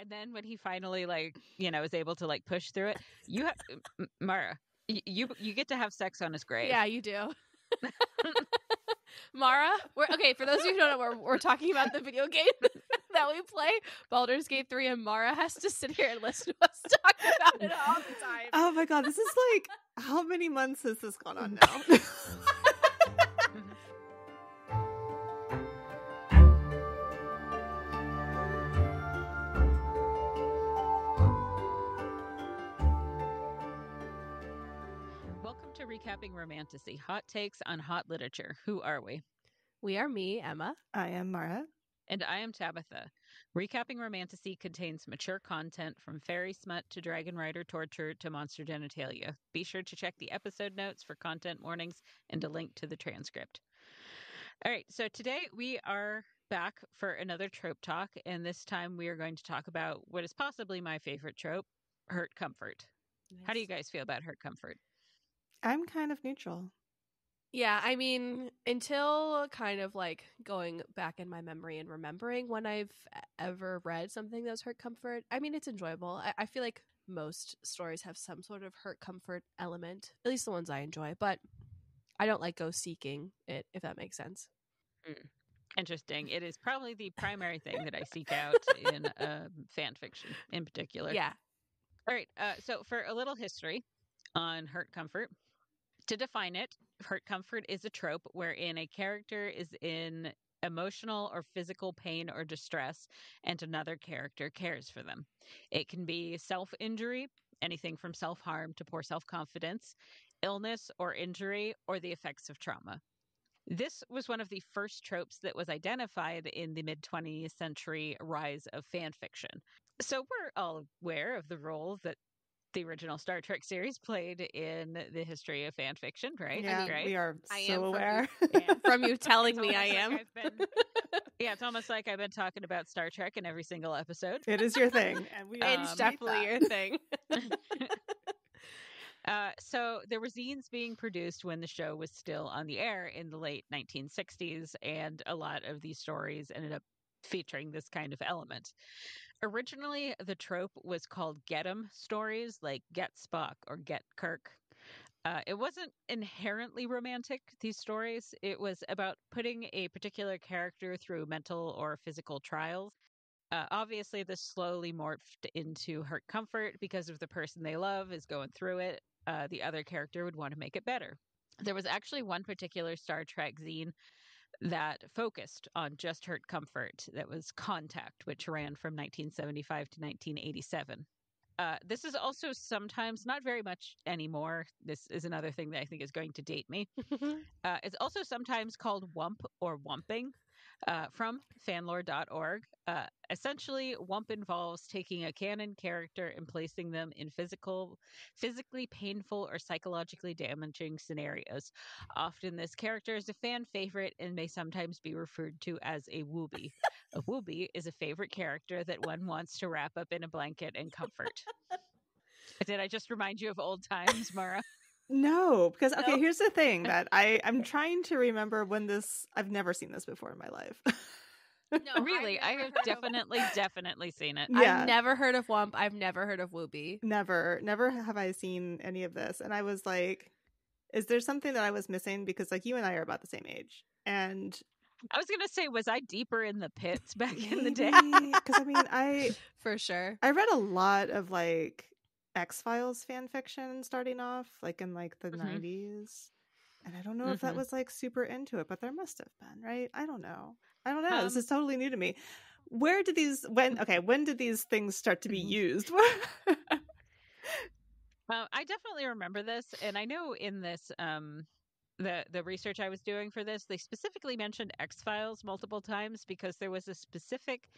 and then when he finally is able to push through it, you have Maura, you get to have sex on his grave. Yeah, you do. Maura, for those of you who don't know, we're talking about the video game that we play, Baldur's Gate 3, and Maura has to sit here and listen to us talk about it all the time. Oh my god, this is how many months has this gone on now? Welcome to Recapping Romantasy, hot takes on hot literature. Who are we? We are me, Emma. I am Maura. And I am Tabitha. Recapping Romantasy contains mature content from fairy smut to dragon rider torture to monster genitalia. Be sure to check the episode notes for content warnings and a link to the transcript. All right, so today we are back for another trope talk, and this time we are going to talk about what is possibly my favorite trope, hurt comfort. Nice. How do you guys feel about hurt comfort? I'm kind of neutral. Yeah, I mean, until kind of going back in my memory and remembering when I've ever read something that's hurt comfort, I mean, it's enjoyable. I feel like most stories have some sort of hurt comfort element, at least the ones I enjoy, but I don't go seeking it, if that makes sense. Interesting. It is probably the primary thing that I seek out in fan fiction in particular. Yeah. All right, so for a little history on hurt comfort, to define it, hurt comfort is a trope wherein a character is in emotional or physical pain or distress and another character cares for them. It can be self-injury, anything from self-harm to poor self-confidence, illness or injury, or the effects of trauma. This was one of the first tropes that was identified in the mid-20th century rise of fan fiction. So we're all aware of the role that the original Star Trek series played in the history of fan fiction, right? Yeah, right? We are so aware. From you telling me I am. It's almost like I've been talking about Star Trek in every single episode. It is your thing. And it's definitely your thing. So there were zines being produced when the show was still on the air in the late 1960s, and a lot of these stories ended up featuring this kind of element. Originally, the trope was called Get 'em stories, like Get Spock or Get Kirk. It wasn't inherently romantic, these stories. It was about putting a particular character through mental or physical trials. Obviously, this slowly morphed into hurt comfort because if the person they love is going through it, the other character would want to make it better. There was actually one particular Star Trek zine that focused on just hurt comfort. That was Contact, which ran from 1975 to 1987. This is also sometimes, not very much anymore, this is another thing that I think is going to date me. It's also sometimes called whump or whumping from fanlore.org. Essentially, whump involves taking a canon character and placing them in physically painful or psychologically damaging scenarios. Often this character is a fan favorite and may sometimes be referred to as a woobie. A woobie is a favorite character that one wants to wrap up in a blanket and comfort. Did I just remind you of old times, Maura? No, because okay, here's the thing that I'm trying to remember when I've never seen this before in my life. No, really, I have definitely seen it. Yeah. I've never heard of Whump. I've never heard of Woobie. Never have I seen any of this. And I was like, is there something that I was missing? Because you and I are about the same age. And I was gonna say, was I deeper in the pits back in the day? Because I for sure. I read a lot of X-Files fan fiction starting off in the 90s. And I don't know if that was super into it, but there must have been, right? I don't know. This is totally new to me. When did these things start to be used? I definitely remember this, and I know in this the research I was doing for this, they specifically mentioned X-Files multiple times because there was a specific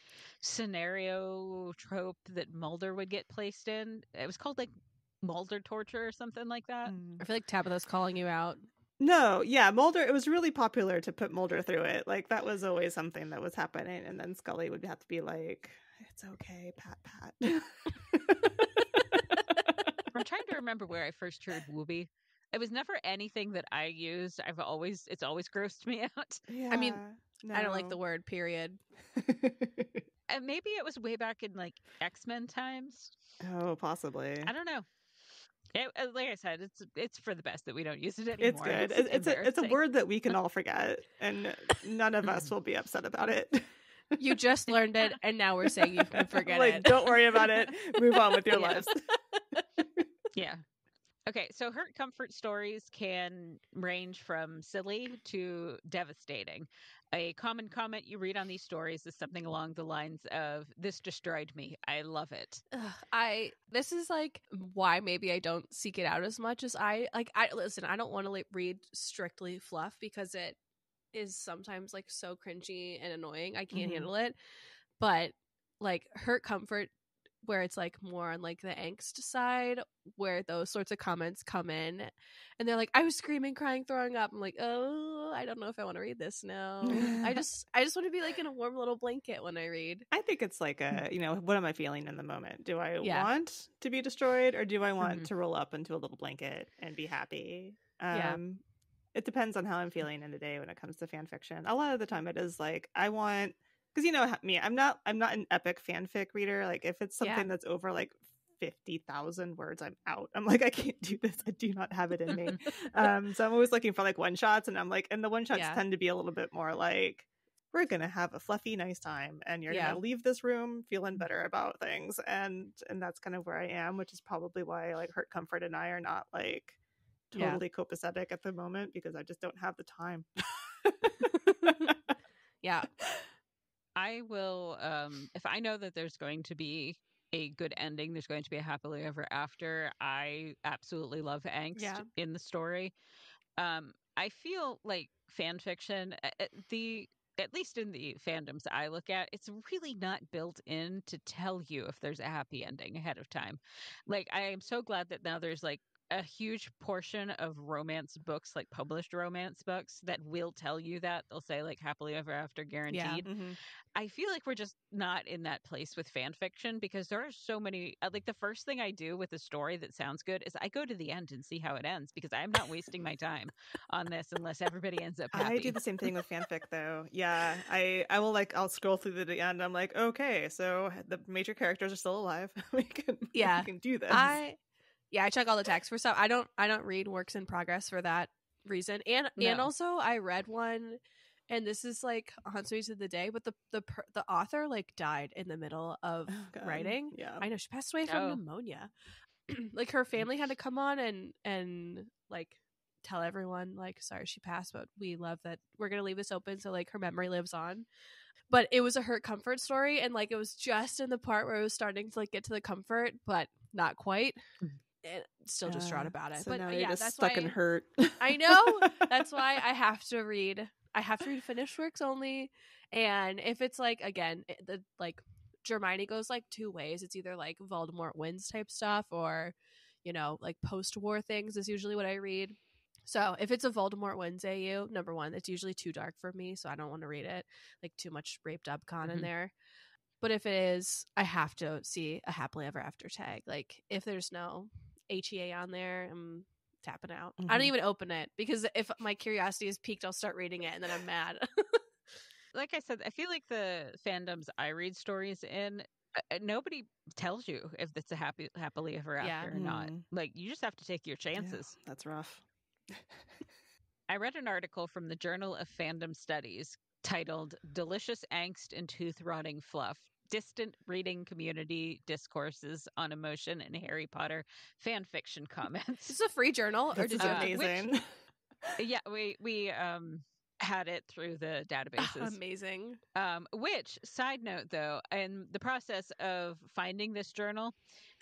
scenario trope that Mulder would get placed in. It was called Mulder torture or something like that. I feel like Tabitha's calling you out. No, yeah, Mulder, it was really popular to put Mulder through it. That was always something that was happening, and then Scully would have to be like, it's okay, pat. I'm trying to remember where I first heard woobie. It was never anything that I used. It's always grossed me out. Yeah, I mean, no. I don't like the word, period. maybe it was way back in like X-Men times. Oh, possibly. I don't know. Like I said, it's for the best that we don't use it anymore. It's good. It's a word that we can all forget, and none of us will be upset about it. You just learned it, and now we're saying you can forget it. Don't worry about it. Move on with your lives. Yeah. Okay, so hurt comfort stories can range from silly to devastating. A common comment you read on these stories is something along the lines of, "This destroyed me. I love it." This is like why maybe I don't seek it out as much as I listen, I don't want to read strictly fluff because it is sometimes like so cringy and annoying. I can't handle it. But like hurt comfort, where it's like more on like the angst side, where those sorts of comments come in and they're like, I was screaming, crying, throwing up. I'm like, oh, I don't know if I want to read this now. I just want to be like in a warm little blanket when I read. I think it's like what am I feeling in the moment? Do I want to be destroyed, or do I want to roll up into a little blanket and be happy? It depends on how I'm feeling in the day when it comes to fan fiction. A lot of the time it is like, I want, because you know me, I'm not an epic fanfic reader. Like if it's something that's over like 50,000 words, I'm out. I'm like, I can't do this. I do not have it in me. So I'm always looking for like one shots, and I'm like, and the one shots tend to be a little bit more like, we're gonna have a fluffy, nice time, and you're gonna leave this room feeling better about things, and that's kind of where I am, which is probably why like Hurt Comfort and I are not like totally copacetic at the moment, because I just don't have the time. I will, if I know that there's going to be a good ending, there's going to be a happily ever after, I absolutely love angst in the story. I feel like fan fiction, at least in the fandoms I look at, it's really not built in to tell you if there's a happy ending ahead of time. Like, I am so glad that now there's like a huge portion of romance books, like published romance books, that will tell you that. They'll say like happily ever after guaranteed. I feel like we're just not in that place with fan fiction, because there are so many, like the first thing I do with a story that sounds good is I go to the end and see how it ends, because I'm not wasting my time on this unless everybody ends up happy. I do the same thing with fanfic though. Yeah. I will like, I'll scroll through to the end. I'm like, okay, so the major characters are still alive. we can do this. I check all the text for stuff. I don't read works in progress for that reason. And also I read one, and this is like haunts me to the day, but the author like died in the middle of writing. Yeah. I know, she passed away from pneumonia. Like her family had to come on and like tell everyone like, sorry she passed, but we love that, we're gonna leave this open so like her memory lives on. But it was a hurt comfort story, and like it was just in the part where it was starting to like get to the comfort, but not quite. Still distraught about it. So but now you're just that's stuck why in hurt. I know. That's why I have to read finished works only. And if it's like, again, the like Hermione goes like two ways. It's either like Voldemort wins type stuff, or like post-war things is usually what I read. So if it's a Voldemort wins AU, number one, it's usually too dark for me, so I don't want to read it. Like too much rape dubcon in there. But if it is, I have to see a happily ever after tag. Like if there's no HEA on there, I'm tapping out. I don't even open it, because if my curiosity is piqued, I'll start reading it, and then I'm mad. Like I said, I feel like the fandoms I read stories in, nobody tells you if it's a happily ever after or not. Like you just have to take your chances. Yeah, that's rough. I read an article from the Journal of Fandom Studies titled "Delicious Angst and Tooth Rotting Fluff: Distant Reading Community Discourses on Emotion and Harry Potter Fan Fiction Comments." Is this a free journal, or did you amazing? We had it through the databases. Amazing. Which, side note though, in the process of finding this journal,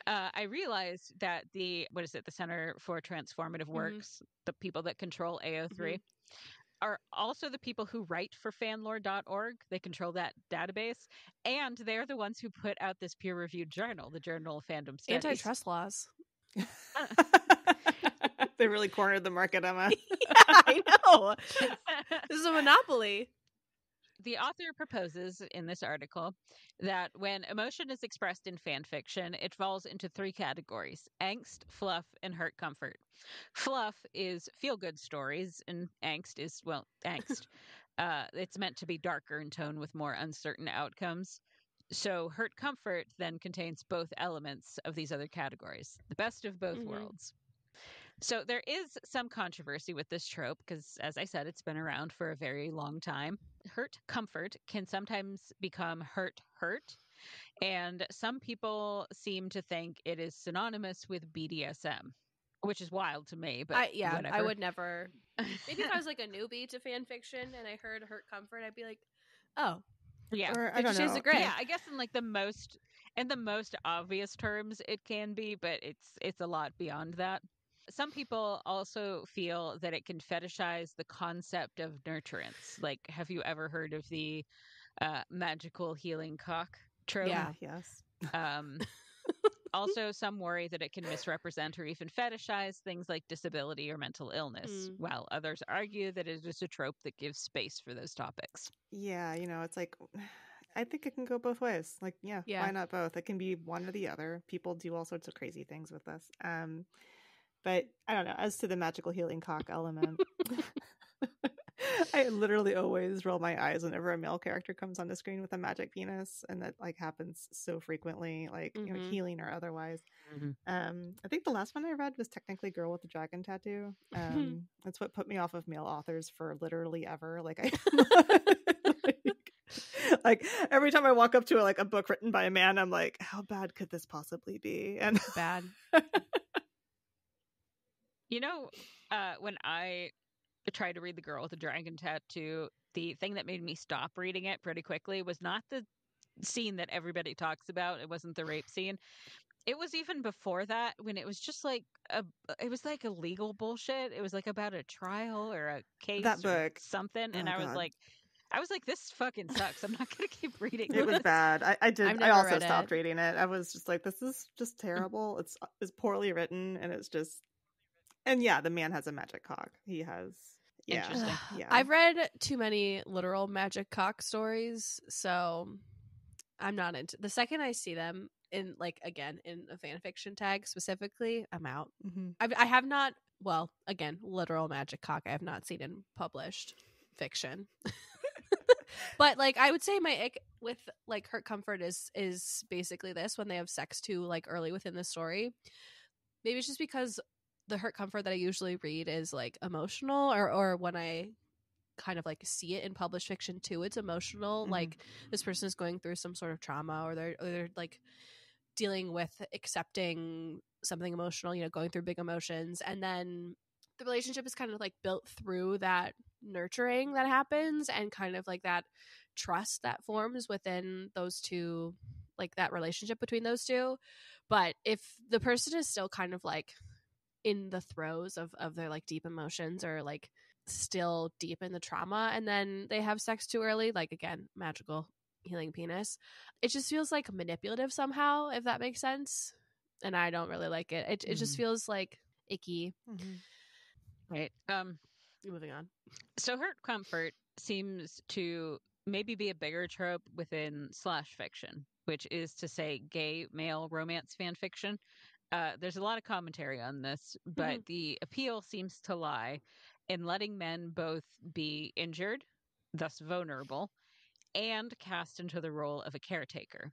I realized that the Center for Transformative Works, the people that control AO3, are also the people who write for fanlore.org. They control that database, and they're the ones who put out this peer-reviewed journal, the Journal of Fandom Studies. Antitrust laws. They really cornered the market, Emma. Yeah, I know. This is a monopoly. The author proposes in this article that when emotion is expressed in fan fiction, it falls into three categories: angst, fluff, and hurt comfort. Fluff is feel-good stories, and angst is, well, angst. It's meant to be darker in tone with more uncertain outcomes. So hurt comfort then contains both elements of these other categories, the best of both worlds. So there is some controversy with this trope because, as I said, it's been around for a very long time. Hurt comfort can sometimes become hurt, and some people seem to think it is synonymous with BDSM, which is wild to me, but whatever. I would never. Maybe if I was like a newbie to fan fiction and I heard hurt comfort, I'd be like, oh, yeah, or, I 50 don't Shades know. of Grey. Yeah, I guess in like the most obvious terms it can be, but it's a lot beyond that. Some people also feel that it can fetishize the concept of nurturance. Like, have you ever heard of the magical healing cock trope? Yeah. Yes. Also, some worry that it can misrepresent or even fetishize things like disability or mental illness, while others argue that it is a trope that gives space for those topics. Yeah, it's like, I think it can go both ways. Like, yeah, why not both? It can be one or the other. People do all sorts of crazy things with this. But I don't know. As to the magical healing cock element, I literally always roll my eyes whenever a male character comes on the screen with a magic penis, and that like happens so frequently, like healing or otherwise. I think the last one I read was technically "Girl with the Dragon Tattoo." That's what put me off of male authors for literally ever. Like like every time I walk up to a book written by a man, I'm like, how bad could this possibly be? And bad. When I tried to read The Girl with the Dragon Tattoo, the thing that made me stop reading it pretty quickly was not the scene that everybody talks about. It wasn't the rape scene. It was even before that, when it was just like it was like a legal bullshit. It was like about a trial or a case that book, or something. And I was like, this fucking sucks. I'm not going to keep reading it. Was bad. I also stopped it. reading it. I was just like, this is just terrible. It's poorly written, and it's just, and yeah, the man has a magic cock. He has, yeah. Interesting. Yeah. I've read too many literal magic cock stories, so I'm not into. The second I see them in in a fan fiction tag specifically, I'm out. I have not. Well, again, literal magic cock I have not seen in published fiction. But I would say my ick with hurt comfort is basically this: when they have sex too early within the story. Maybe it's just because the hurt comfort that I usually read is emotional, or when I kind of see it in published fiction too, it's emotional. This person is going through some sort of trauma, or they're dealing with accepting something emotional, going through big emotions, and then the relationship is kind of built through that nurturing that happens, and kind of that trust that forms within those two, that relationship between those two. But if the person is still kind of in the throes of their deep emotions, or still deep in the trauma, and then they have sex too early, again, magical healing penis, it just feels manipulative somehow, if that makes sense. And I don't really like it. It just feels icky. Right. Moving on. So hurt comfort seems to maybe be a bigger trope within slash fiction, which is to say gay male romance fan fiction. There's a lot of commentary on this, but the appeal seems to lie in letting men both be injured, thus vulnerable, and cast into the role of a caretaker.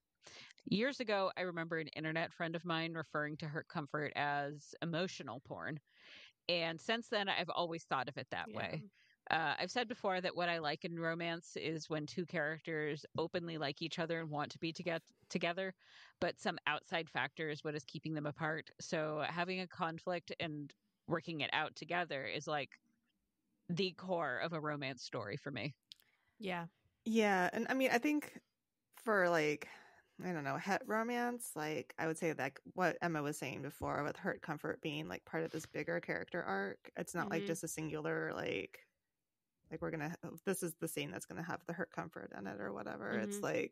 Years ago, I remember an internet friend of mine referring to hurt comfort as emotional porn. And since then, I've always thought of it that way. I've said before that what I like in romance is when two characters openly like each other and want to be together, but some outside factor is what is keeping them apart. So having a conflict and working it out together is the core of a romance story for me. Yeah. Yeah. And I mean, I think for I don't know, het romance, I would say what Emma was saying before, with hurt comfort being part of this bigger character arc. It's not just a singular we're gonna, this is the scene that's gonna have the hurt comfort in it or whatever. It's I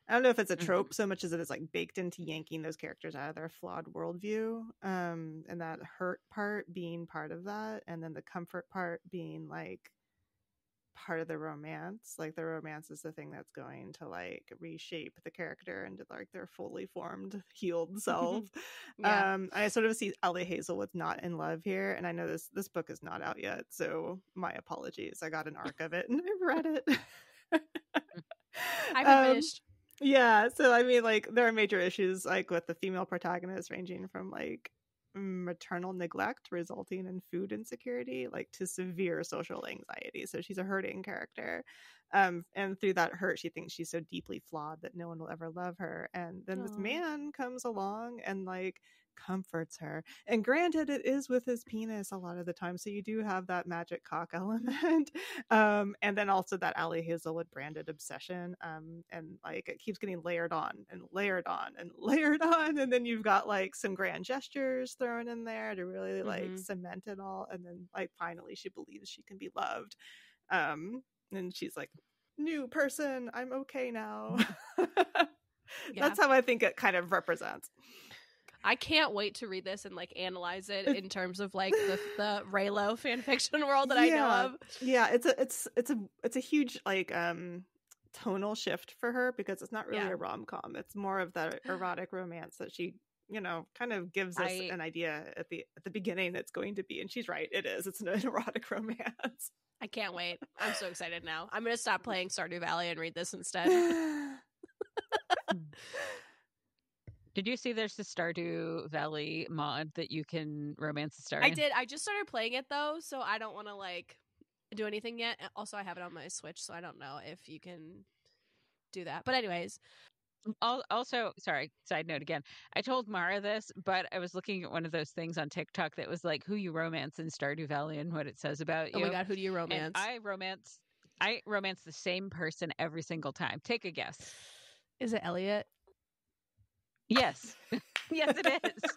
don't know if it's a trope so much as it is baked into yanking those characters out of their flawed worldview, and that hurt part being part of that, and then the comfort part being part of the romance. The romance is the thing that's going to reshape the character into their fully formed, healed self. I sort of see Ellie Hazelwood not in love here, and I know this book is not out yet, so my apologies. I got an arc of it and I've read it. I haven't finished. Yeah, so I mean, like, there are major issues like with the female protagonist, ranging from like maternal neglect resulting in food insecurity, like, to severe social anxiety. So she's a hurting character, and through that hurt, she thinks she's so deeply flawed that no one will ever love her. And then this Aw. man comes along and like comforts her. And granted, it is with his penis a lot of the time, so you do have that magic cock element. And then also that Allie Hazelwood branded obsession. And like it keeps getting layered on and layered on and layered on, and then you've got like some grand gestures thrown in there to really like cement it all. And then like finally she believes she can be loved. And she's like, new person, I'm okay now. That's how I think it kind of represents. I can't wait to read this and like analyze it in terms of like the Raylo fanfiction world that I know of. Yeah, it's a huge like tonal shift for her, because it's not really a rom-com. It's more of that erotic romance that she, you know, kind of gives us an idea at the beginning it's going to be. And she's right, it is. It's an erotic romance. I can't wait. I'm so excited now. I'm gonna stop playing Stardew Valley and read this instead. Did you see there's the Stardew Valley mod that you can romance a star in? I did. I just started playing it though, so I don't want to like do anything yet. Also, I have it on my Switch, so I don't know if you can do that. But anyways. Also, sorry, side note again. I told Maura this, but I was looking at one of those things on TikTok that was like who you romance in Stardew Valley and what it says about you. Oh my god, who do you romance? And I romance the same person every single time. Take a guess. Is it Elliot? Yes. Yes, it is.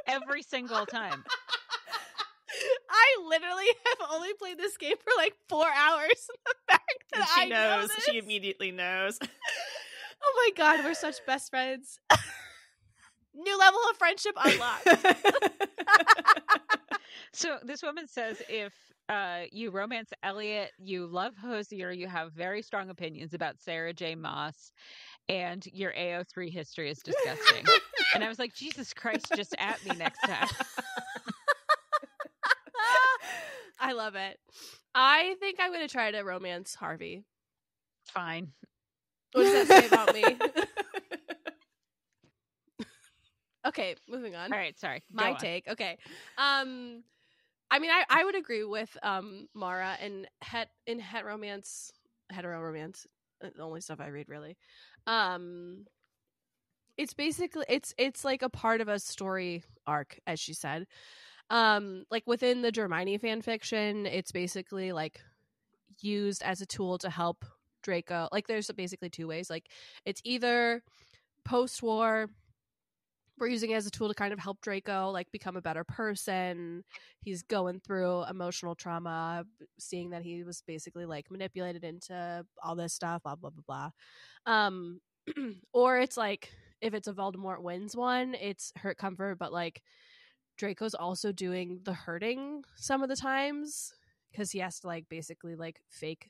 Every single time. I literally have only played this game for like 4 hours. The fact that she knows. She immediately knows. Oh my god, we're such best friends. New level of friendship unlocked. So this woman says if you romance Elliot, you love Hosier, you have very strong opinions about Sarah J. Maas, and your AO3 history is disgusting. And I was like, Jesus Christ, just at me next time. I love it. I think I'm going to try to romance Harvey. Fine. What does that say about me? Okay, moving on. All right, sorry. My take. Okay. I mean, I would agree with Maura in hetero romance, the only stuff I read really. It's basically it's like a part of a story arc, as she said. Like within the Germani fan fiction, it's basically like used as a tool to help Draco. Like there's basically two ways. Like it's either post-war, we're using it as a tool to kind of help Draco like become a better person. He's going through emotional trauma, seeing that he was basically like manipulated into all this stuff, blah blah blah blah. Or it's like if it's a Voldemort wins one, it's hurt comfort, but like Draco's also doing the hurting some of the times because he has to like basically like fake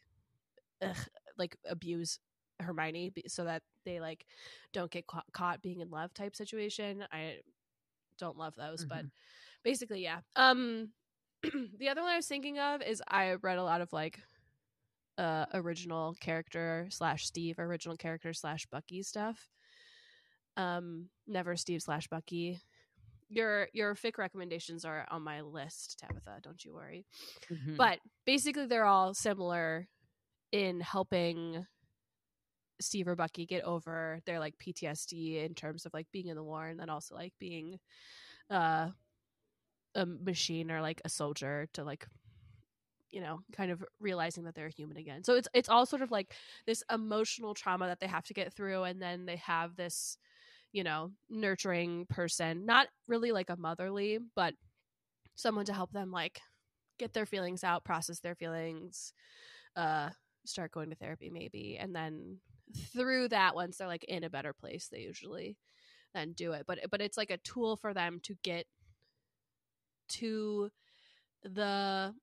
like abuse Hermione so that they like don't get caught being in love type situation. I don't love those, but basically yeah. The other one I was thinking of is I read a lot of like original character / Steve, original character / Bucky stuff. Never Steve / Bucky. Your fic recommendations are on my list, Tabitha, don't you worry. But basically they're all similar in helping Steve or Bucky get over their like PTSD in terms of like being in the war, and then also like being a machine or like a soldier to like, you know, kind of realizing that they're human again. So it's all sort of like this emotional trauma that they have to get through, and then they have this, you know, nurturing person, not really like a motherly, but someone to help them like get their feelings out, process their feelings, start going to therapy maybe, and then through that, once they're like in a better place, they usually then do it. But it's like a tool for them to get to the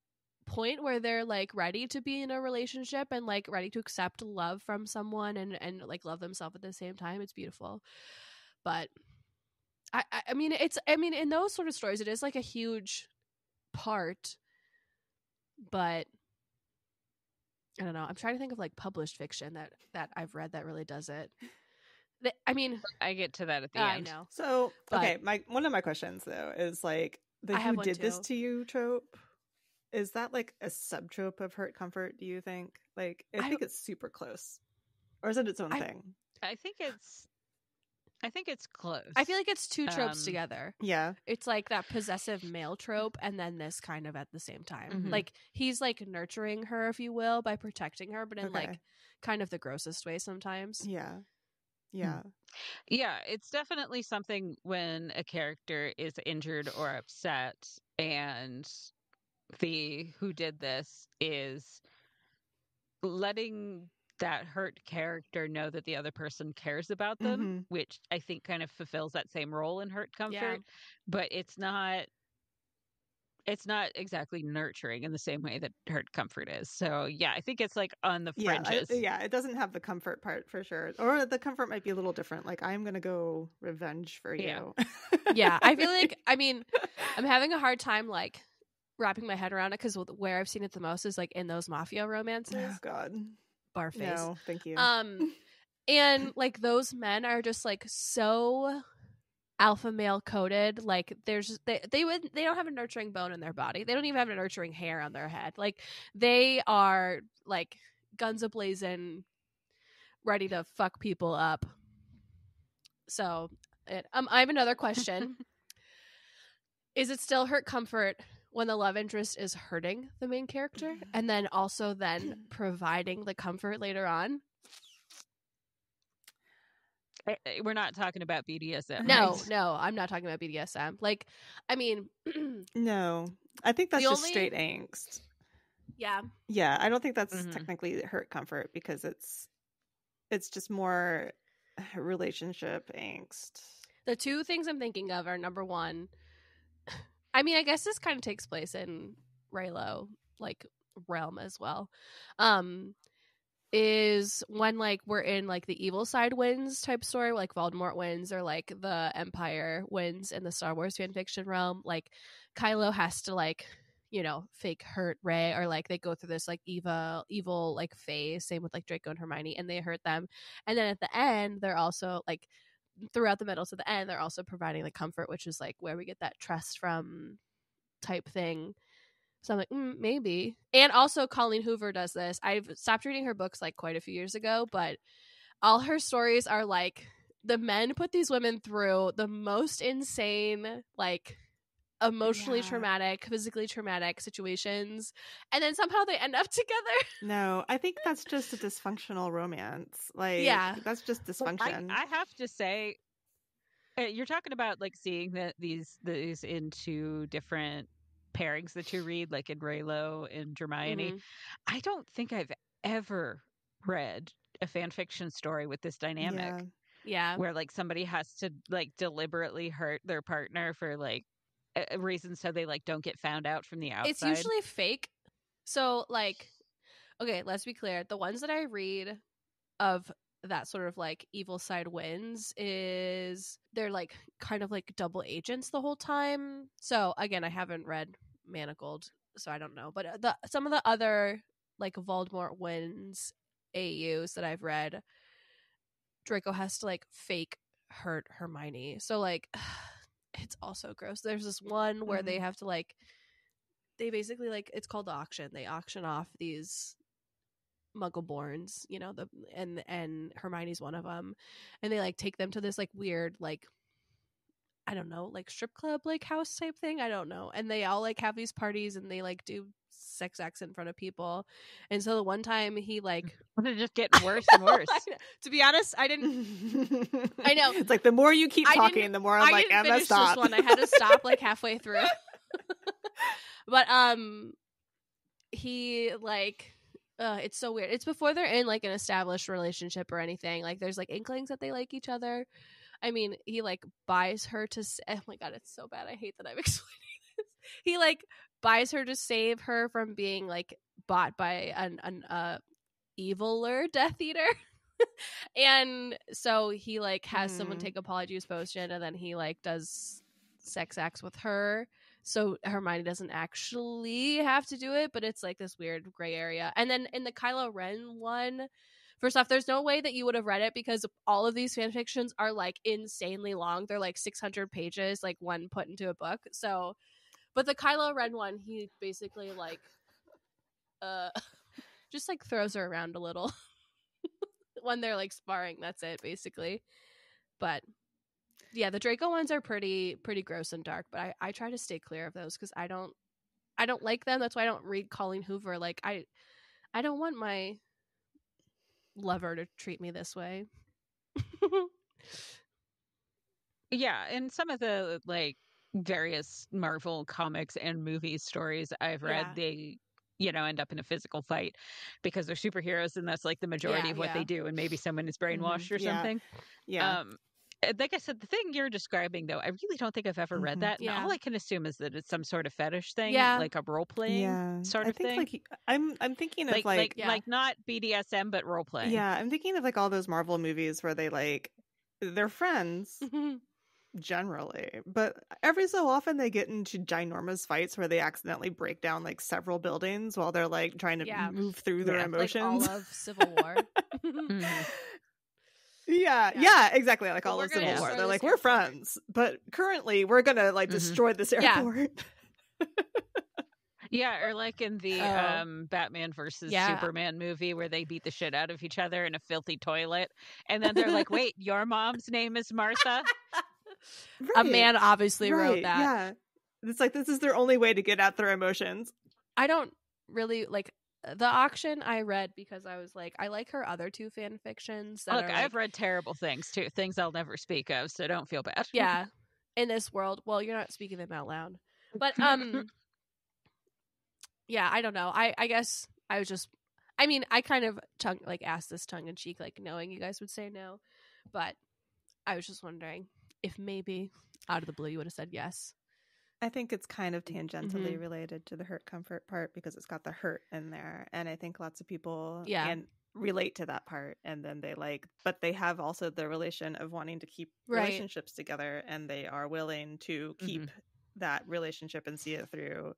point where they're like ready to be in a relationship and like ready to accept love from someone and like love themselves at the same time. It's beautiful. But I mean in those sort of stories it is like a huge part, but I don't know. I'm trying to think of like published fiction that I've read that really does it. I mean, I get to that at the I end. know. So, But- okay, one of my questions though is like the I have who one did this too. to you trope. Is that like a subtrope of hurt comfort, do you think? Like I think it's super close. Or is it its own thing? I think it's close. I feel like it's two tropes together. Yeah. It's like that possessive male trope and then this kind of at the same time. Mhm. Like he's like nurturing her, if you will, by protecting her, but in Okay. like kind of the grossest way sometimes. Yeah. Yeah. Yeah, it's definitely something when a character is injured or upset and the who did this is letting that hurt character know that the other person cares about them, Mhm. which I think kind of fulfills that same role in hurt comfort, but it's not exactly nurturing in the same way that hurt comfort is. So yeah, I think it's like on the fringes. It doesn't have the comfort part for sure. Or the comfort might be a little different. Like I'm gonna go revenge for you. Yeah, I feel like, I mean, I'm having a hard time like wrapping my head around it because where I've seen it the most is like in those mafia romances. Oh God. Barface. No, thank you. And like those men are just like so alpha male coded. Like there's they don't have a nurturing bone in their body. They don't even have a nurturing hair on their head. Like they are like guns a-blazing, ready to fuck people up. So I have another question. Is it still hurt comfort when the love interest is hurting the main character and then also then providing the comfort later on? We're not talking about BDSM. No, right? no, I'm not talking about BDSM. Like, I mean, No. I think that's The just only- straight angst. yeah, Yeah, I don't think that's Mhm. technically hurt comfort because it's just more relationship angst. the two things I'm thinking of are number one, I mean, I guess this kind of takes place in Raylo, like, realm as well. Is when like we're in like the evil side wins type story, like Voldemort wins or like the Empire wins in the Star Wars fanfiction realm. Like Kylo has to like, you know, fake hurt Rey, or like they go through this like evil like phase. Same with like Draco and Hermione, and they hurt them. And then at the end, they're also like throughout the middle to the end, they're also providing the comfort, which is like where we get that trust from type thing. So I'm like, maybe. And also Colleen Hoover does this. I've stopped reading her books like quite a few years ago, but all her stories are like the men put these women through the most insane, like emotionally traumatic, physically traumatic situations, and then somehow they end up together. No, I think that's just a dysfunctional romance. Like, Yeah. that's just dysfunction. I have to say, you're talking about like seeing these into different pairings that you read, like in Raylo and Hermione. Mhm. I don't think I've ever read a fan fiction story with this dynamic Yeah. where like somebody has to like deliberately hurt their partner for like a reason so they like don't get found out from the outside. It's usually fake. So like, okay, let's be clear. The ones that I read of that sort of like evil side wins is they're like kind of like double agents the whole time. So again, I haven't read Manacled, so I don't know. But some of the other like Voldemort wins AUs that I've read, Draco has to like fake hurt Hermione. So like it's also gross. There's this one where they have to like, they basically like, it's called the auction. They auction off these Muggleborns, you know, and Hermione's one of them, and they like take them to this like weird like, I don't know, like strip club like house type thing, I don't know, and they all like have these parties and they like do sex acts in front of people. And so the one time he like They're just getting worse and worse. To be honest, I didn't I know, It's like the more you keep talking, the more I'm like, didn't Emma, finish stop. this one. I had to stop like halfway through. But he like it's so weird. It's before they're in like an established relationship or anything. Like there's like inklings that they like each other. I mean, he like buys her to oh my god, it's so bad. I hate that I'm explaining this. He like buys her to save her from being like bought by an eviler Death Eater. And so he like has someone take a polyjuice potion, and then he like does sex acts with her so Hermione doesn't actually have to do it, but it's like this weird gray area. And then in the Kylo Ren one, first off, there's no way that you would have read it because all of these fan fictions are like insanely long. They're like 600 pages, like one put into a book. So, but the Kylo Ren one, he basically like just like throws her around a little when they're like sparring. That's it basically. But yeah, the Draco ones are pretty gross and dark, but I try to stay clear of those because I don't like them. That's why I don't read Colleen Hoover. Like I don't want my lover to treat me this way. Yeah, and some of the like various Marvel comics and movie stories I've read, they end up in a physical fight because they're superheroes and that's like the majority of what they do, and maybe someone is brainwashed or something. Like I said, the thing you're describing, though, I really don't think I've ever read that. And all I can assume is that it's some sort of fetish thing, like a role playing sort of thing. Like I'm thinking of like not BDSM, but role playing. Yeah, I'm thinking of like all those Marvel movies where they're friends generally, but every so often they get into ginormous fights where they accidentally break down like several buildings while they're like trying to move through their emotions. Like all of Civil War. Yeah, exactly. Like all of Civil War. They're like, we're friends, but currently we're gonna like destroy this airport. Yeah, or like in the Batman versus Superman movie where they beat the shit out of each other in a filthy toilet. And then they're like, wait, your mom's name is Martha? A man obviously wrote that. Yeah. It's like, this is their only way to get out their emotions. I don't really like the auction I read because I was like, I like her other two fan fictions. Look, I've read terrible things too, things I'll never speak of, so don't feel bad. Yeah, in this world. Well, you're not speaking them out loud, but yeah, I don't know. I guess I was just, I mean, I kind of asked this tongue in cheek, like knowing you guys would say no, but I was just wondering if maybe out of the blue you would have said yes. I think it's kind of tangentially related to the hurt comfort part because it's got the hurt in there. And I think lots of people can relate to that part. And then but they have also the relation of wanting to keep relationships together, and they are willing to keep that relationship and see it through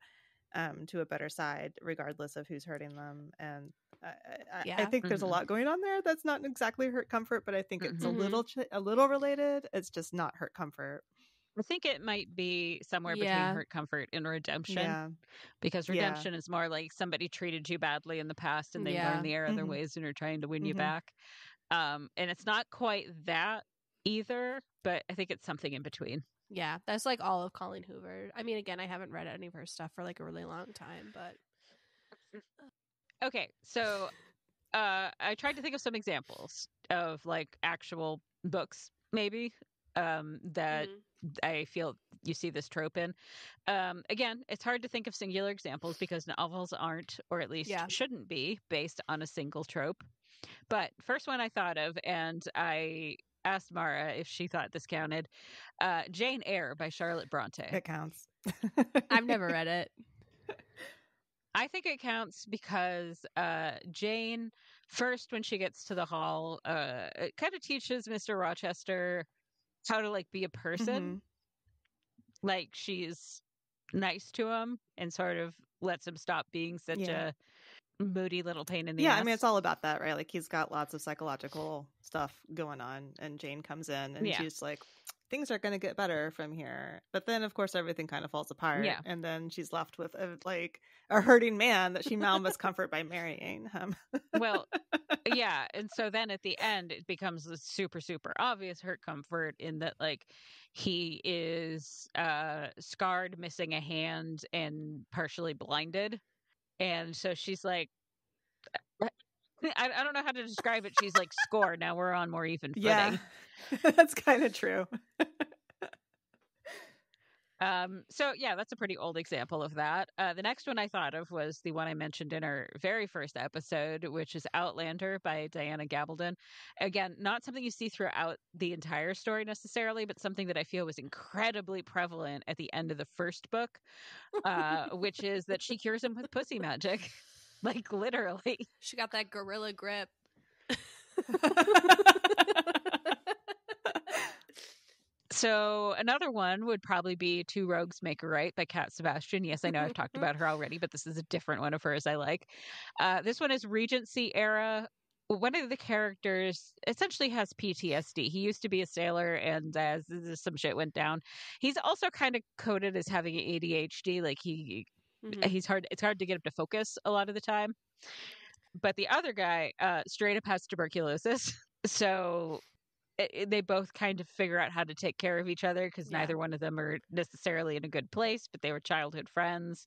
to a better side, regardless of who's hurting them. And I think there's a lot going on there that's not exactly hurt comfort, but I think it's a little related. It's just not hurt comfort. I think it might be somewhere between hurt comfort and redemption, because redemption is more like somebody treated you badly in the past and they learned the other ways and are trying to win you back. And it's not quite that either, but I think it's something in between. Yeah, that's like all of Colleen Hoover. I mean, again, I haven't read any of her stuff for like a really long time, but okay, so I tried to think of some examples of like actual books, maybe that I feel you see this trope in. Again, it's hard to think of singular examples because novels aren't, or at least shouldn't be, based on a single trope. But first one I thought of, and I asked Maura if she thought this counted, Jane Eyre by Charlotte Bronte. It counts. I've never read it. I think it counts because Jane, first when she gets to the hall, it kind of teaches Mr. Rochester how to like be a person. Like she's nice to him and sort of lets him stop being such a moody little pain in the ass. I mean, it's all about that, right? Like he's got lots of psychological stuff going on, and Jane comes in and she's like, things are going to get better from here. But then of course everything kind of falls apart, and then she's left with a hurting man that she now must comfort by marrying him. Well, yeah, and so then at the end it becomes a super super obvious hurt comfort in that like he is scarred, missing a hand, and partially blinded. And so she's like, I don't know how to describe it. She's like, score, now we're on more even footing. Yeah, that's kind of true. So yeah, that's a pretty old example of that. The next one I thought of was the one I mentioned in our very first episode, which is Outlander by Diana Gabaldon. Again, not something you see throughout the entire story necessarily, but something that I feel was incredibly prevalent at the end of the first book, which is that she cures him with pussy magic. Like literally. She got that gorilla grip. So another one would probably be Two Rogues Make a Right by Cat Sebastian. Yes, I know I've talked about her already, but this is a different one of hers I like. This one is Regency era. One of the characters essentially has PTSD. He used to be a sailor, and as some shit went down, he's also kind of coded as having ADHD. Like he's hard. It's hard to get him to focus a lot of the time. But the other guy, straight up has tuberculosis. So they both kind of figure out how to take care of each other because neither one of them are necessarily in a good place, but they were childhood friends.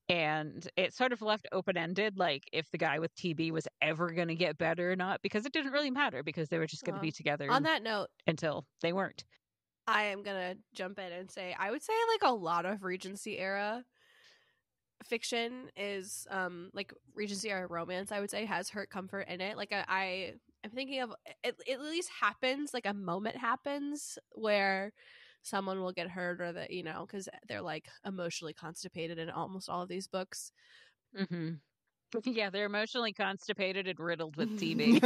And it sort of left open-ended, like if the guy with TB was ever going to get better or not, because it didn't really matter because they were just going to be together. On that note, until they weren't. I am going to jump in and say, I would say like a lot of Regency era fiction is like Regency era romance, I would say, has hurt comfort in it. Like I'm thinking of it at least happens, like a moment happens where someone will get hurt, or that, you know, because they're like emotionally constipated in almost all of these books. Mm-hmm. Yeah, they're emotionally constipated and riddled with TB.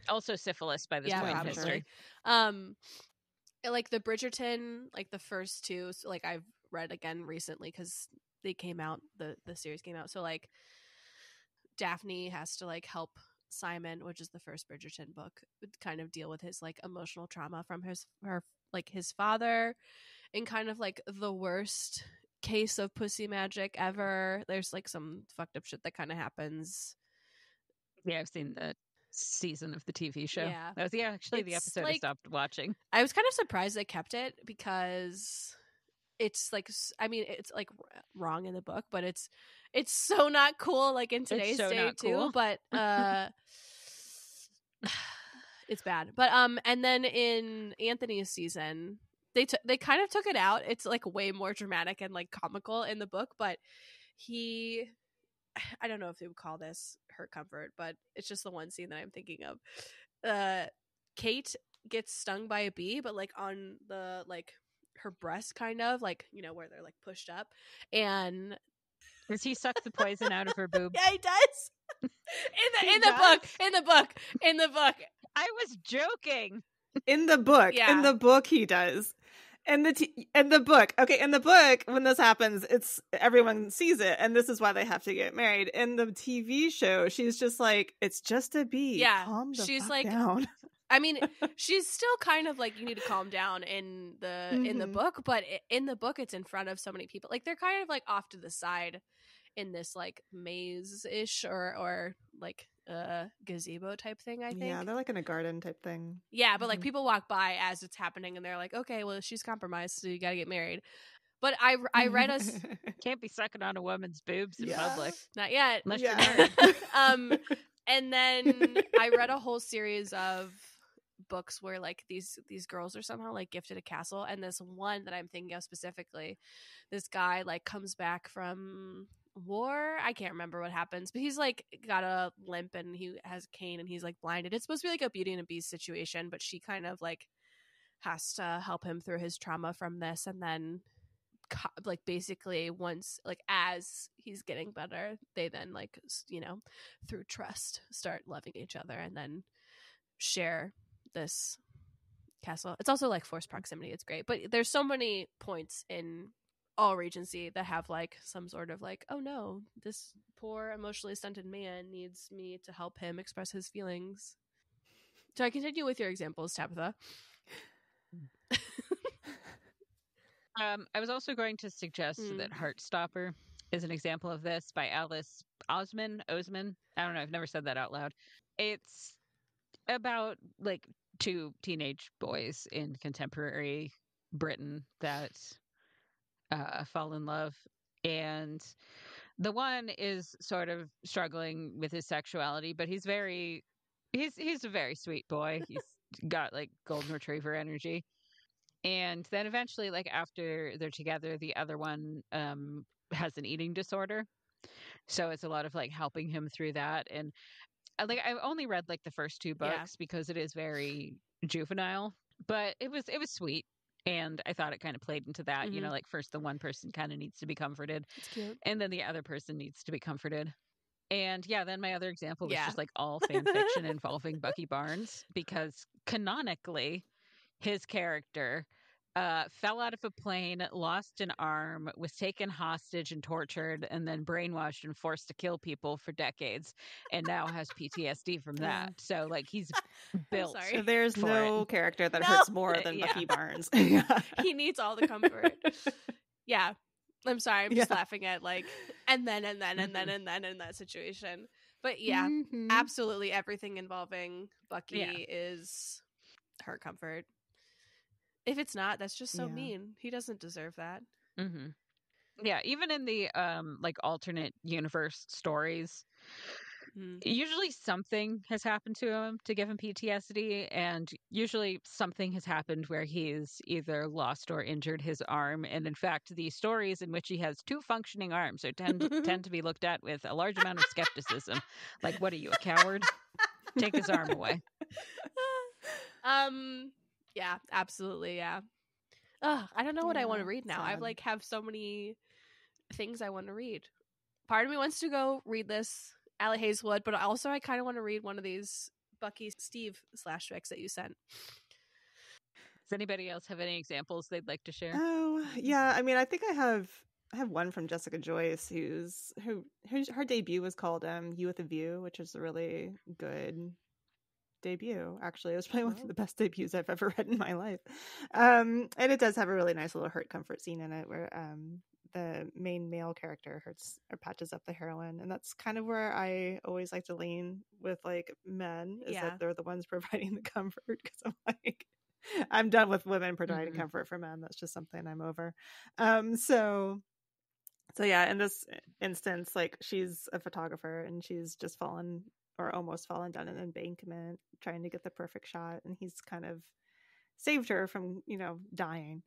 Also syphilis by this point in history. Like the Bridgerton, like the first two, so like I've read again recently because they came out, the series came out. So like Daphne has to like help Simon, which is the first Bridgerton book, kind of deal with his like emotional trauma from his father, and kind of like the worst case of pussy magic ever. There's like some fucked up shit that kind of happens. Yeah, I've seen the season of the TV show. Yeah, that was actually the episode like, I stopped watching. I was kind of surprised they kept it because it's like, I mean, it's like wrong in the book, but it's so not cool like in today's day too. Cool. But it's bad. But and then in Anthony's season, they kind of took it out. It's like way more dramatic and like comical in the book, but I don't know if they would call this hurt comfort, but it's just the one scene that I'm thinking of. Kate gets stung by a bee, but like on the like her breast, kind of like, you know, where they're like pushed up, and does he suck the poison out of her boob? Yeah, he does. in the book. I was joking. In the book he does. In the book, okay, in the book, when this happens, it's everyone sees it, and this is why they have to get married. In the TV show, she's just like, it's just a bee. Yeah, calm the she's fuck like down. I mean, she's still kind of like, you need to calm down in the book, but in the book, it's in front of so many people. Like they're kind of like off to the side in this like maze-ish or like gazebo type thing, I think. Yeah, they're like in a garden type thing. Yeah, but like people walk by as it's happening and they're like, okay, well, she's compromised, so you gotta get married. But I read us can't be sucking on a woman's boobs in public. Not yet. Unless you're married. And then I read a whole series of books where like these girls are somehow like gifted a castle, and this one that I'm thinking of specifically, this guy like comes back from war. I can't remember what happens, but he's like got a limp and he has a cane and he's like blinded. It's supposed to be like a Beauty and the Beast situation, but she kind of like has to help him through his trauma from this, and then like basically once like as he's getting better, they then like, you know, through trust start loving each other and then share this castle. It's also like forced proximity. It's great, but there's so many points in all Regency that have like some sort of like, oh no, this poor emotionally stunted man needs me to help him express his feelings. So I continue with your examples, Tabitha. I was also going to suggest that Heartstopper is an example of this by Alice Osman. I don't know. I've never said that out loud. It's about like two teenage boys in contemporary Britain that fall in love, and the one is sort of struggling with his sexuality, but he's a very sweet boy. He's got like golden retriever energy. And then eventually, like after they're together, the other one has an eating disorder. So it's a lot of like helping him through that. And like I've only read like the first two books because it is very juvenile, but it was sweet. And I thought it kind of played into that, you know, like first the one person kind of needs to be comforted, That's cute. and then the other person needs to be comforted. And yeah, then my other example was just like all fan fiction involving Bucky Barnes, because canonically his character fell out of a plane, lost an arm, was taken hostage and tortured, and then brainwashed and forced to kill people for decades, and now has PTSD from that. So like he's built. So there's no character that No. hurts more than Bucky Barnes. He needs all the comfort. Yeah. I'm sorry, I'm just laughing at like and then in that situation. But yeah, absolutely everything involving Bucky is her comfort. If it's not, that's just so mean. He doesn't deserve that. Mm-hmm. Yeah, even in the like alternate universe stories, usually something has happened to him to give him PTSD, and usually something has happened where he's either lost or injured his arm. And in fact, the stories in which he has 2 functioning arms are tend to be looked at with a large amount of skepticism. Like, what are you, a coward? Take his arm away. Yeah, absolutely, yeah. I don't know what I want to read now. Sad. I've like have so many things I want to read. Part of me wants to go read this Allie Hazelwood, but also I kind of want to read one of these Bucky Steve /fics that you sent. Does anybody else have any examples they'd like to share? Oh, yeah. I mean, I think I have one from Jessica Joyce, her debut was called You with a View, which is a really good debut. Actually, it was probably one of the best debuts I've ever read in my life. And it does have a really nice little hurt comfort scene in it where the main male character hurts or patches up the heroine, and that's kind of where I always like to lean with like men, is that they're the ones providing the comfort, because I'm like, I'm done with women providing comfort for men. That's just something I'm over. So yeah, in this instance, like, she's a photographer and she's just fallen or almost fallen down an embankment trying to get the perfect shot, and he's kind of saved her from, dying.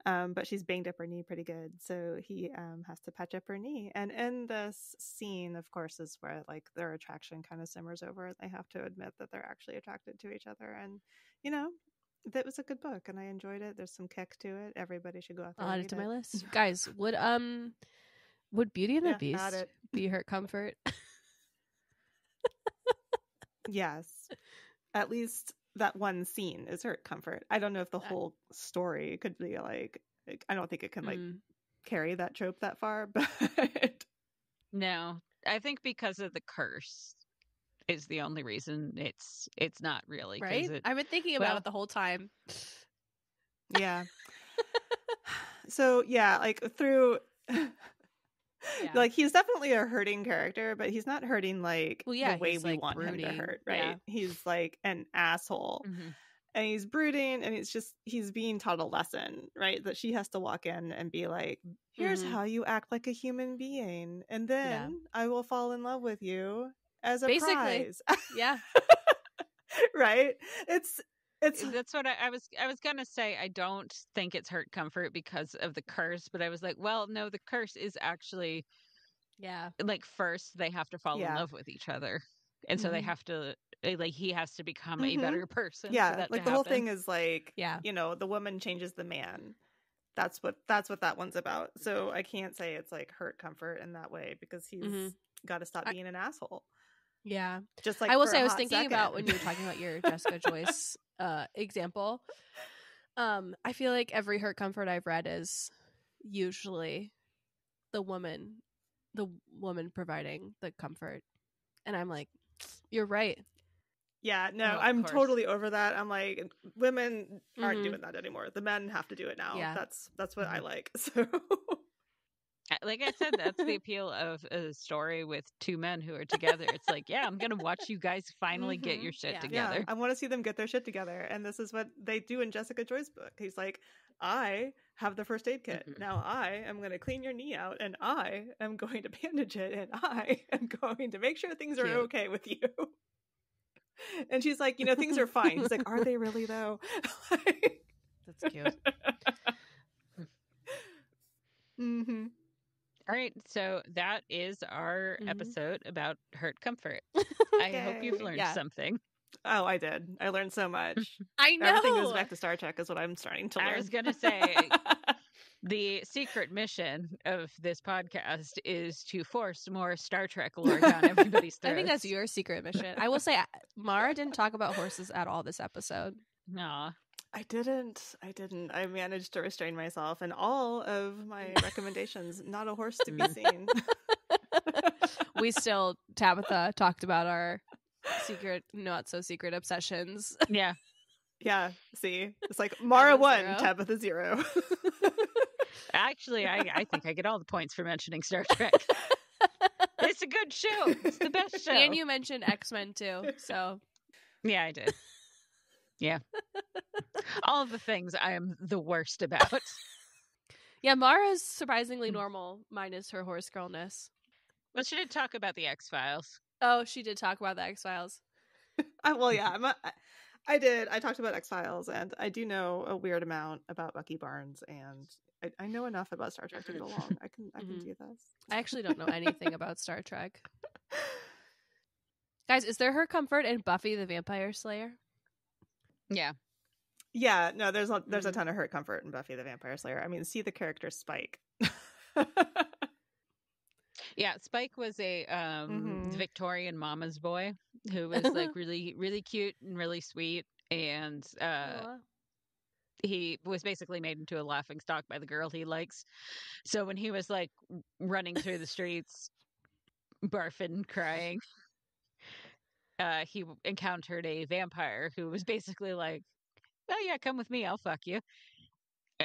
But she's banged up her knee pretty good, so he has to patch up her knee. And in this scene, of course, is where like their attraction kind of simmers over. They have to admit that they're actually attracted to each other, and that was a good book, and I enjoyed it. There's some kick to it. Everybody should go out there. I'll add it to my list, guys. Would Beauty and the Beast be her comfort? Yes, at least that one scene is her comfort. I don't know if the whole story could be like, I don't think it can like carry that trope that far, but no, I think because of the curse is the only reason it's not really, right. I've been thinking about it the whole time. Yeah. So yeah, like through like, he's definitely a hurting character, but he's not hurting like the way we like want brooding. Him to hurt, right? Yeah. He's like an asshole, and he's brooding, and he's being taught a lesson, right? That she has to walk in and be like, here's how you act like a human being, and then I will fall in love with you as a prize. Yeah. Right? It's that's what I was gonna say. I don't think it's hurt comfort because of the curse, but I was like, well, no, the curse is actually, like, first they have to fall in love with each other, and so they have to, like, he has to become a better person. Yeah, for that like to the whole happen. thing is like, the woman changes the man. That's what that one's about. So I can't say it's like hurt comfort in that way, because he's got to stop being an asshole. Yeah, just like I will say, I was thinking about when you were talking about your Jessica Joyce example. I feel like every hurt comfort I've read is usually the woman providing the comfort, and I'm like, you're right. Yeah, no, I'm totally over that. I'm like, women aren't doing that anymore. The men have to do it now. Yeah. That's what I like. So, like I said, that's the appeal of a story with 2 men who are together. It's like, yeah, I'm gonna watch you guys finally get your shit together. Yeah, I want to see them get their shit together, and this is what they do in Jessica Joyce's book. He's like, I have the first aid kit. Now I am going to clean your knee out, and I am going to bandage it, and I am going to make sure things are okay with you. And she's like, things are fine. He's like, are they really though? That's cute. All right, so that is our episode about hurt comfort. I hope you've learned something. Oh, I did. I learned so much. I know. Everything goes back to Star Trek is what I'm starting to learn. I was going to say, The secret mission of this podcast is to force more Star Trek lore down everybody's throats. I think that's your secret mission. I will say, Maura didn't talk about horses at all this episode. Aw. I didn't. I managed to restrain myself, and all of my recommendations, not a horse to be seen. We still, Tabitha talked about our secret, not so secret obsessions. Yeah. Yeah, see? It's like Maura 1, 0. Tabitha 0. Actually, I think I get all the points for mentioning Star Trek. It's a good show. It's the best show. And you mentioned X-Men too, so. Yeah, I did. Yeah. All of the things I am the worst about. Yeah, Mara's surprisingly normal, minus her horse girlness. Well, she did talk about the X-Files. Oh, she did talk about the X-Files. Well, yeah, I did. I talked about X-Files, and I do know a weird amount about Bucky Barnes, and I know enough about Star Trek to get along. I can do this. I actually don't know anything about Star Trek. Guys, is there her comfort in Buffy the Vampire Slayer? Yeah. Yeah, no, there's a ton of hurt comfort in Buffy the Vampire Slayer. I mean, see the character Spike. Yeah, Spike was a Victorian mama's boy who was like really, really cute and really sweet, and he was basically made into a laughing stock by the girl he likes. So when he was like running through the streets, barfing, crying, he encountered a vampire who was basically like, "Oh yeah, come with me, I'll fuck you,"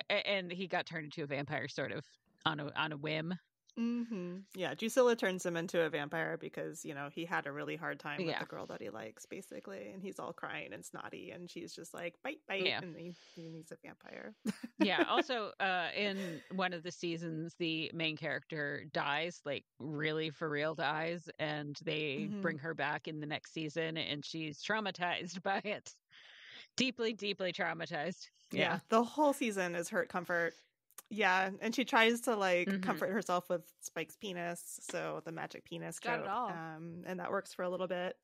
and he got turned into a vampire sort of on a whim. Mm-hmm. Yeah, Drusilla turns him into a vampire because, you know, he had a really hard time with the girl that he likes, basically, and he's all crying and snotty, and she's just like, bite, and he's a vampire. Yeah, also, in one of the seasons, the main character dies, like, really for real dies, and they bring her back in the next season, and she's traumatized by it. Deeply, deeply traumatized. Yeah, the whole season is hurt comfort. Yeah, and she tries to like comfort herself with Spike's penis, so the magic penis trope, and that works for a little bit.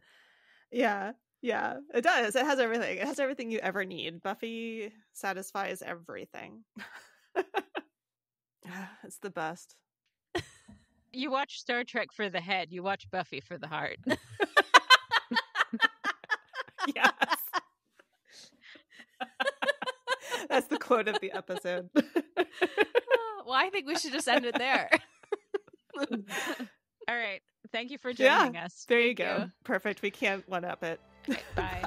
Yeah, it does. It has everything. It has everything you ever need. Buffy satisfies everything. It's the best. You watch Star Trek for the head. You watch Buffy for the heart. Yes. That's the quote of the episode. Well, I think we should just end it there. All right. Thank you for joining us. There you go. Perfect. We can't one-up it. Okay, bye.